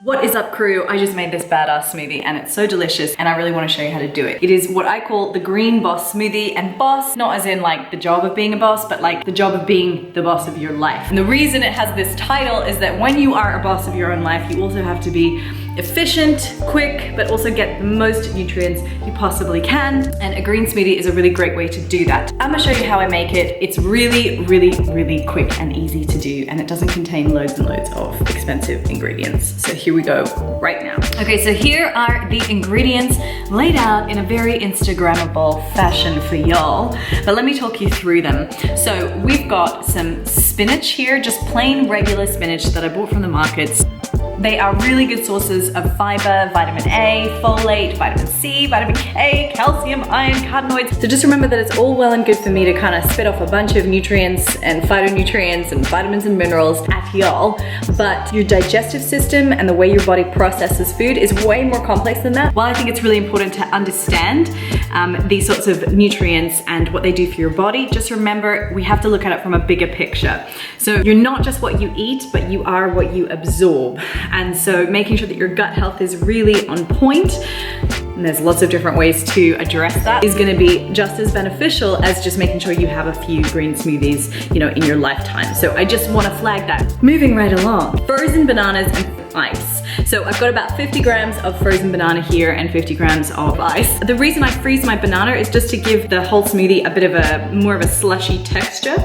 What is up, crew? I just made this badass smoothie and it's so delicious and I really want to show you how to do it. It is what I call the Green Boss Smoothie, and boss, not as in like the job of being a boss, but like the job of being the boss of your life. And the reason it has this title is that when you are a boss of your own life, you also have to be efficient, quick, but also get the most nutrients you possibly can. And a green smoothie is a really great way to do that. I'm gonna show you how I make it. It's really quick and easy to do, and it doesn't contain loads and loads of expensive ingredients. So here we go right now. Okay, so here are the ingredients laid out in a very Instagrammable fashion for y'all, but let me talk you through them. So we've got some spinach here, just plain regular spinach that I bought from the markets. They are really good sources of fiber, vitamin A, folate, vitamin C, vitamin K, calcium, iron, carotenoids. So just remember that it's all well and good for me to kind of spit off a bunch of nutrients and phytonutrients and vitamins and minerals at y'all, but your digestive system and the way your body processes food is way more complex than that. While I think it's really important to understand these sorts of nutrients and what they do for your body, just remember we have to look at it from a bigger picture. So you're not just what you eat, but you are what you absorb. And so making sure that your gut health is really on point, and there's lots of different ways to address that, is gonna be just as beneficial as just making sure you have a few green smoothies, you know, in your lifetime. So I just wanna flag that. Moving right along, frozen bananas and ice. So I've got about 50 grams of frozen banana here and 50 grams of ice. The reason I freeze my banana is just to give the whole smoothie a bit of more of a slushy texture.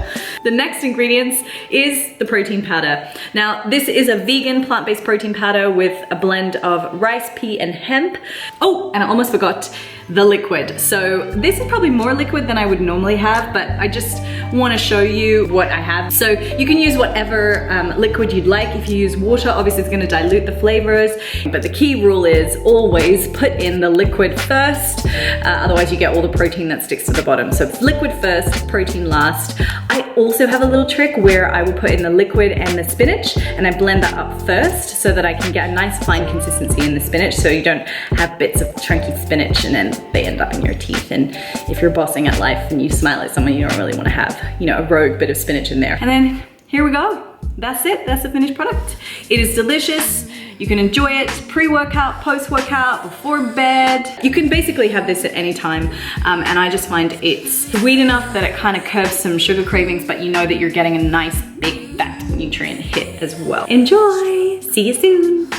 The next ingredients is the protein powder. Now, this is a vegan plant-based protein powder with a blend of rice, pea, and hemp. Oh, and I almost forgot the liquid. So this is probably more liquid than I would normally have, but I just want to show you what I have. So you can use whatever liquid you'd like. If you use water, obviously it's going to dilute the flavors, but the key rule is always put in the liquid first, otherwise you get all the protein that sticks to the bottom. So it's liquid first, protein last. I also have a little trick where I will put in the liquid and the spinach, and I blend that up first so that I can get a nice fine consistency in the spinach, so you don't have bits of chunky spinach and then they end up in your teeth. And if you're bossing at life and you smile at someone, you don't really want to have, you know, a rogue bit of spinach in there. And then here we go. That's it. That's the finished product. It is delicious. You can enjoy it pre-workout, post-workout, before bed. You can basically have this at any time. And I just find it's sweet enough that it kind of curbs some sugar cravings, but you know that you're getting a nice big fat nutrient hit as well. Enjoy. See you soon.